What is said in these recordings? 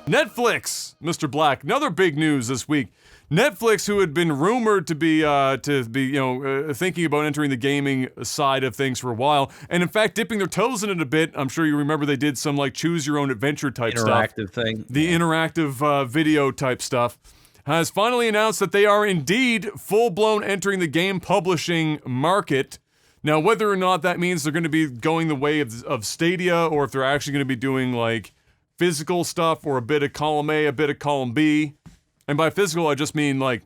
Netflix, Mr. Black. Another big news this week. Netflix, who had been rumored to be thinking about entering the gaming side of things for a while, and in fact dipping their toes in it a bit. I'm sure you remember they did some like choose your own adventure type interactive stuff. thing. The interactive video type stuff has finally announced that they are indeed full-blown entering the game publishing market. Now, whether or not that means they're going to be going the way of Stadia, or if they're actually going to be doing like physical stuff or a bit of column A, a bit of column B. And by physical, I just mean like,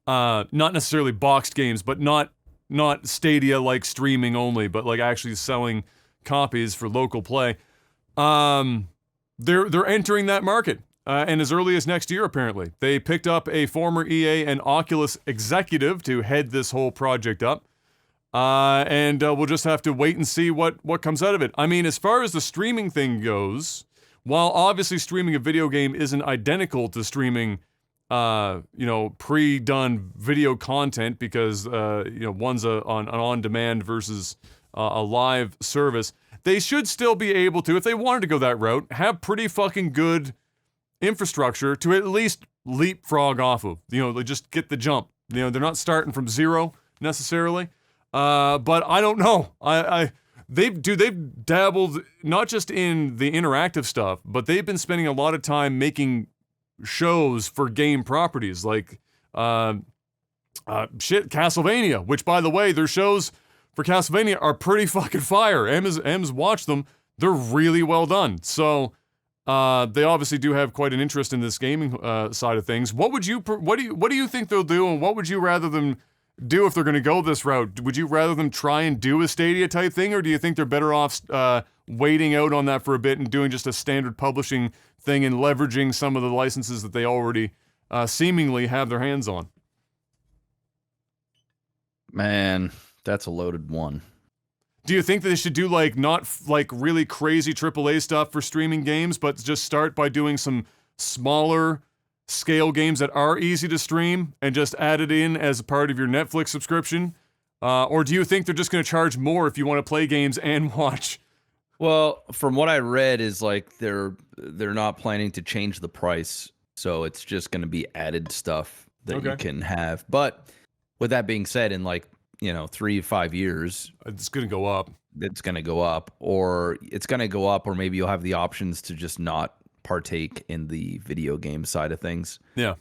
not necessarily boxed games, but not Stadia like streaming only, but like actually selling copies for local play. They're entering that market, and as early as next year, apparently. They picked up a former EA and Oculus executive to head this whole project up. And we'll just have to wait and see what comes out of it. I mean, as far as the streaming thing goes, while obviously streaming a video game isn't identical to streaming, pre-done video content, because, one's an on-demand versus a live service, they should still be able to, if they wanted to go that route, have pretty fucking good infrastructure to at least leapfrog off of. They just get the jump. They're not starting from zero, necessarily. But I don't know. They've dabbled not just in the interactive stuff, but they've been spending a lot of time making shows for game properties like Castlevania, which, by the way, their shows for Castlevania are pretty fucking fire. Em's watched them. They're really well done. So they obviously do have quite an interest in this gaming side of things. What do you think they'll do, and what would you rather them do if they're going to go this route? Would you rather them try and do a Stadia type thing, or do you think they're better off waiting out on that for a bit and doing just a standard publishing thing and leveraging some of the licenses that they already seemingly have their hands on? Man, that's a loaded one. Do you think that they should do not really crazy AAA stuff for streaming games, but just start by doing some smaller scale games that are easy to stream and just add it in as a part of your Netflix subscription? Or do you think they're just going to charge more if you want to play games and watch? Well, from what I read is like they're not planning to change the price, so it's just going to be added stuff that you can have. But with that being said, in 3 to 5 years, it's going to go up. It's going to go up, or maybe you'll have the options to just not partake in the video game side of things. Yeah.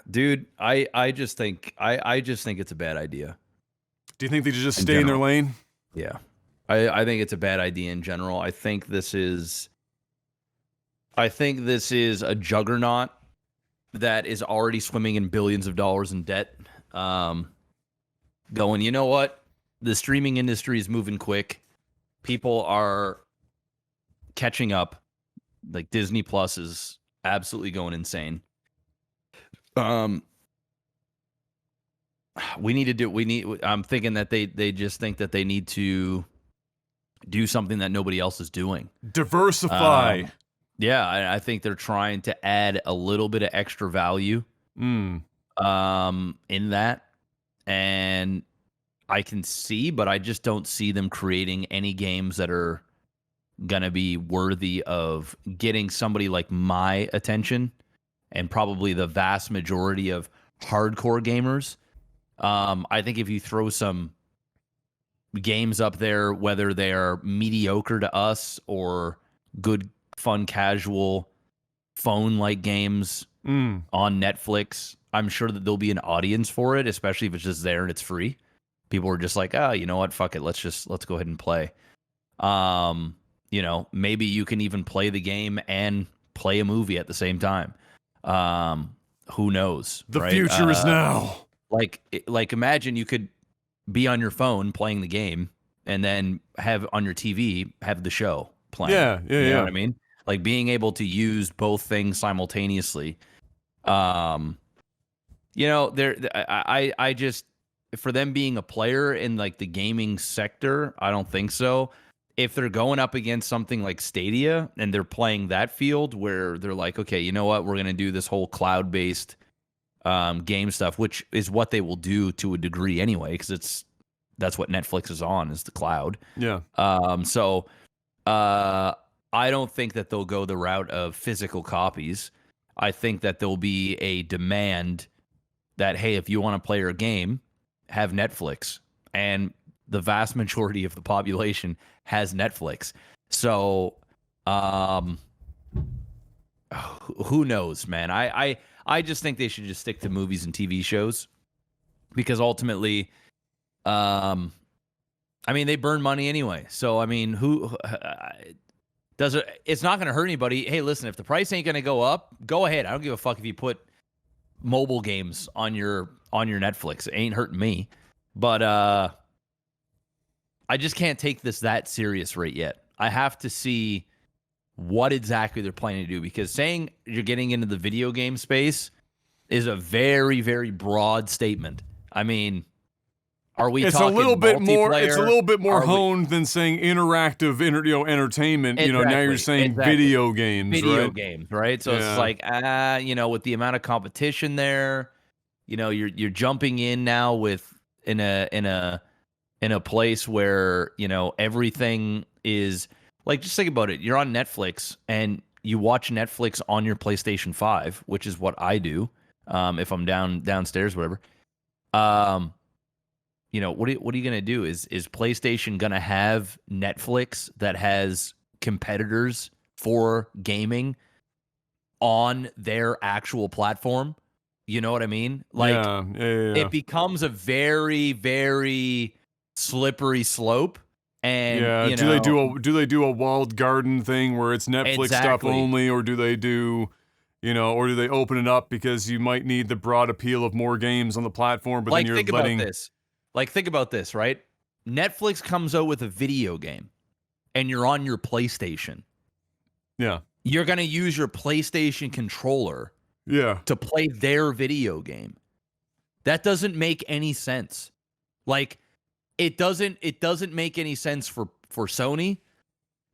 Dude, I just think it's a bad idea. Do you think they should just stay in their lane? Yeah. I think it's a bad idea in general. I think this is a juggernaut that is already swimming in billions of dollars in debt. Going, you know what? The streaming industry is moving quick. People are catching up. Like Disney Plus is absolutely going insane. I'm thinking that they just think that they need to do something that nobody else is doing. Diversify. Yeah, I think they're trying to add a little bit of extra value in that. And I can see, but I just don't see them creating any games that are going to be worthy of getting somebody like my attention and probably the vast majority of hardcore gamers. I think if you throw some games up there, whether they're mediocre to us or good, fun, casual, phone-like games on Netflix, I'm sure that there'll be an audience for it, especially if it's just there and it's free. People are just like, you know what, fuck it, let's go ahead and play. Maybe you can even play the game and play a movie at the same time. Who knows? The future is now. Like imagine you could be on your phone playing the game and then have on your TV have the show playing. Yeah. You know what I mean? Like being able to use both things simultaneously. I just, for them being a player in like the gaming sector, I don't think so. If they're going up against something like Stadia and they're playing that field where they're like, okay, you know what, we're going to do this whole cloud-based game stuff, which is what they will do to a degree anyway, because that's what Netflix is on, is the cloud. Yeah. So I don't think that they'll go the route of physical copies. I think that there'll be a demand that, hey, if you want to play your game, have Netflix. And the vast majority of the population has Netflix. So, who knows, man? I just think they should just stick to movies and TV shows because ultimately, I mean, they burn money anyway. So, I mean, who does it? It's not going to hurt anybody. Hey, listen, if the price ain't going to go up, go ahead. I don't give a fuck if you put mobile games on your Netflix. It ain't hurting me. But I just can't take this that serious right yet. I have to see what exactly they're planning to do, because saying you're getting into the video game space is a very, very broad statement. I mean, are we it's talking a little bit more multiplayer? it's a little bit more Are we- honed than saying interactive entertainment. You know, now you're saying Exactly. video games, video right? games, right? So Yeah. it's like, you know, with the amount of competition there, you know, you're jumping in now with in a place where, you know, everything is like, just think about it. You're on Netflix and you watch Netflix on your PlayStation 5, which is what I do. If I'm downstairs, whatever. You know, what are you gonna do? Is PlayStation gonna have Netflix that has competitors for gaming on their actual platform? You know what I mean? Like, yeah. it becomes a very, very slippery slope. And Yeah. you Do know, they do a walled garden thing where it's Netflix stuff Exactly. only, or do they do, you know, or do they open it up because you might need the broad appeal of more games on the platform, but like, then you're think letting about this. Like, think about this, right? Netflix comes out with a video game, and you're on your PlayStation. yeah. You're gonna use your PlayStation controller Yeah. to play their video game. That doesn't make any sense. Like, it doesn't make any sense for Sony,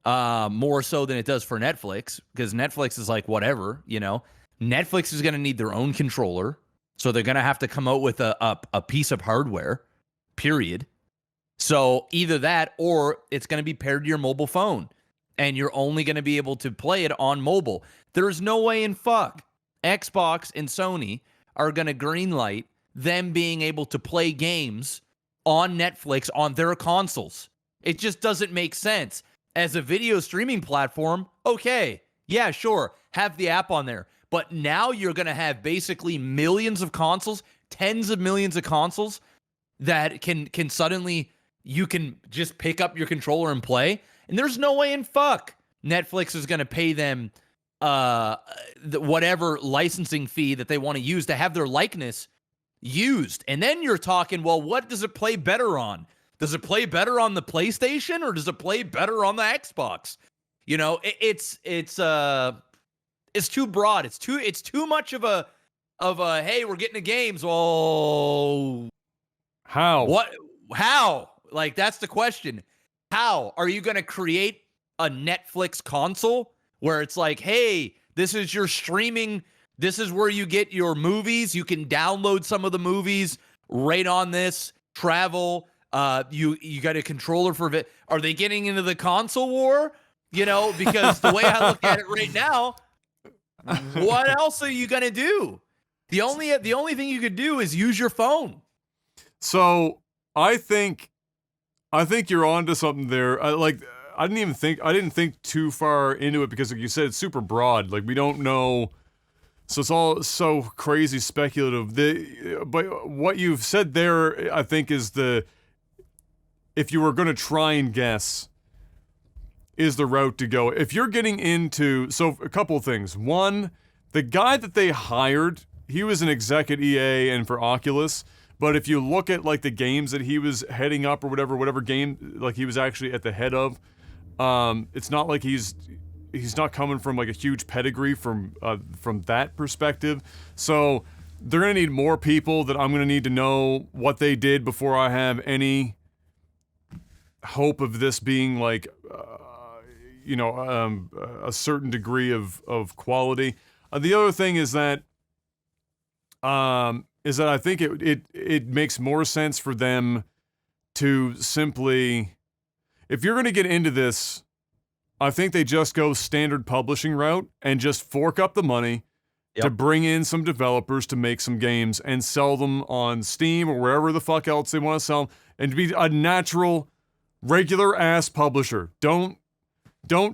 more so than it does for Netflix, because Netflix is like, whatever, you know. Netflix is going to need their own controller, so they're going to have to come out with a piece of hardware, period. So either that, or it's going to be paired to your mobile phone, and you're only going to be able to play it on mobile. There's no way in fuck Xbox and Sony are going to greenlight them being able to play games on Netflix on their consoles. It just doesn't make sense. As a video streaming platform, okay, yeah, sure, have the app on there. But now you're going to have basically millions of consoles, tens of millions of consoles that can suddenly, you can just pick up your controller and play. And there's no way in fuck Netflix is going to pay them whatever licensing fee that they want to use to have their likeness used. And then you're talking, well, what does it play better on? Does it play better on the PlayStation, or does it play better on the Xbox? You know, it's too broad. It's too much of a hey, we're getting to games. Oh, How? what? How? Like, that's the question. How are you going to create a Netflix console where it's like, hey, this is your streaming, this is where you get your movies. You can download some of the movies right on this. Travel. You got a controller for it. Are they getting into the console war? You know, because the way I look at it right now, what else are you gonna do? The only thing you could do is use your phone. So I think you're onto something there. I didn't think too far into it because, like you said, it's super broad. Like, we don't know. So it's all so crazy speculative. But what you've said there, I think, is if you were going to try and guess, is the route to go. If you're getting into, so a couple of things. One, the guy that they hired, he was an exec at EA and for Oculus. But if you look at, like, the games that he was heading up or whatever game, like, he was actually at the head of, it's not like he's not coming from, like, a huge pedigree from that perspective. So they're gonna need more people that I'm gonna need to know what they did before I have any hope of this being, like, a certain degree of quality. The other thing is that I think it makes more sense for them to simply, if you're gonna get into this, I think they just go standard publishing route and just fork up the money to bring in some developers to make some games and sell them on Steam or wherever the fuck else they want to sell them, and to be a natural, regular ass publisher. Don't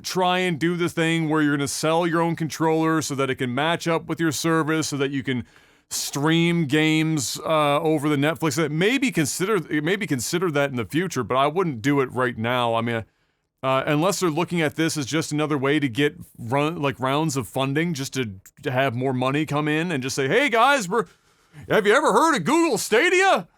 try and do the thing where you're going to sell your own controller so that it can match up with your service so that you can stream games over the Netflix. Maybe consider that in the future, but I wouldn't do it right now. I mean, unless they're looking at this as just another way to get rounds of funding, just to have more money come in and just say, hey guys, have you ever heard of Google Stadia?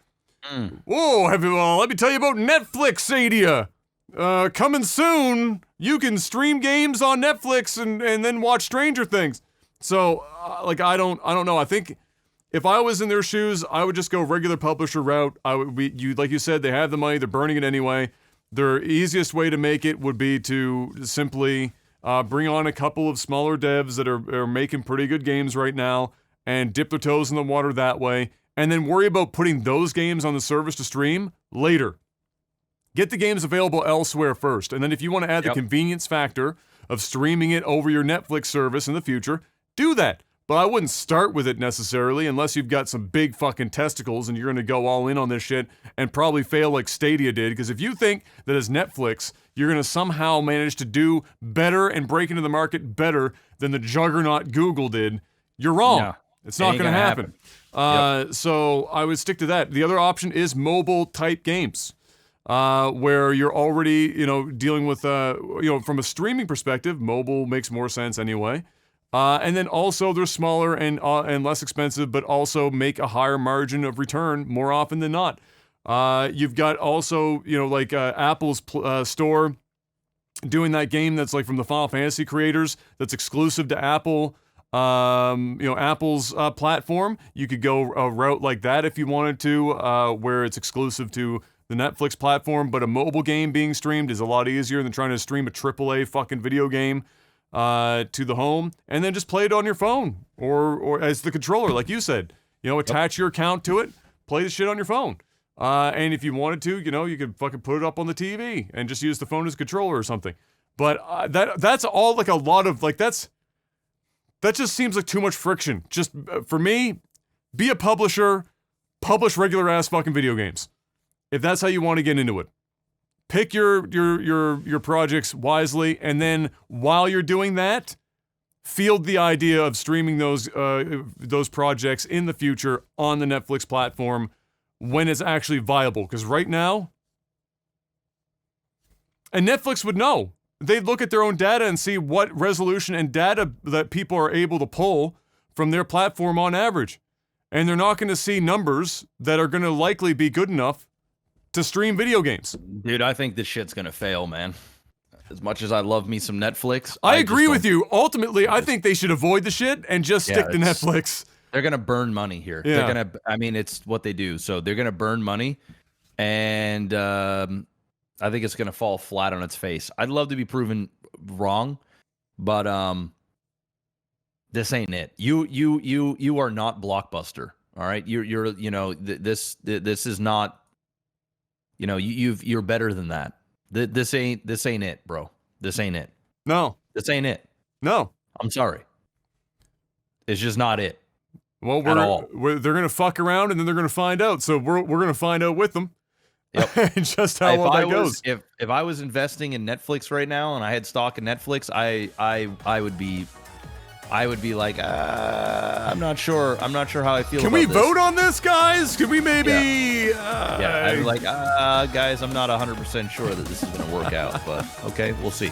Whoa, let me tell you about Netflix Stadia. Coming soon, you can stream games on Netflix and then watch Stranger Things. So, I don't know. I think if I was in their shoes, I would just go regular publisher route. Like you said, they have the money, they're burning it anyway. Their easiest way to make it would be to simply bring on a couple of smaller devs that are making pretty good games right now and dip their toes in the water that way, and then worry about putting those games on the service to stream later. Get the games available elsewhere first, and then if you want to add the convenience factor of streaming it over your Netflix service in the future, do that. But I wouldn't start with it necessarily unless you've got some big fucking testicles and you're going to go all in on this shit and probably fail like Stadia did. Because if you think that as Netflix, you're going to somehow manage to do better and break into the market better than the juggernaut Google did, you're wrong. Yeah. It's not going to happen. So I would stick to that. The other option is mobile type games. Where you're already, dealing with, from a streaming perspective, mobile makes more sense anyway. And then also they're smaller and less expensive, but also make a higher margin of return more often than not. You've got also, Apple's store doing that game that's like from the Final Fantasy creators that's exclusive to Apple. Apple's platform. You could go a route like that if you wanted to, where it's exclusive to the Netflix platform, but a mobile game being streamed is a lot easier than trying to stream a AAA fucking video game to the home, and then just play it on your phone or as the controller, like you said. Attach your account to it, play the shit on your phone. And if you wanted to, you could fucking put it up on the TV and just use the phone as a controller or something. But that's all like a lot of like that just seems like too much friction. Just for me, be a publisher, publish regular ass fucking video games. If that's how you want to get into it, pick your projects wisely, and then while you're doing that, field the idea of streaming those projects in the future on the Netflix platform when it's actually viable. Because right now, and Netflix would know. They'd look at their own data and see what resolution and data that people are able to pull from their platform on average. And they're not going to see numbers that are going to likely be good enough to stream video games. Dude, I think this shit's gonna fail, man. As much as I love me some Netflix, I agree with you. Ultimately, I think they should avoid the shit and just stick to Netflix. They're gonna burn money here. Yeah. It's what they do. So they're gonna burn money, and I think it's gonna fall flat on its face. I'd love to be proven wrong, but this ain't it. You are not Blockbuster. All right, this is not. You're better than that. This ain't it, bro. This ain't it. No. This ain't it. No. I'm sorry. It's just not it. Well, they're gonna fuck around and then they're gonna find out. So we're gonna find out with them. Yep. Just how well that goes. If I was investing in Netflix right now and I had stock in Netflix, I would be like, I'm not sure how I feel. Can we vote on this, guys? Can we maybe? I'd be like, guys, I'm not 100% sure that this is going to work out, but okay, we'll see.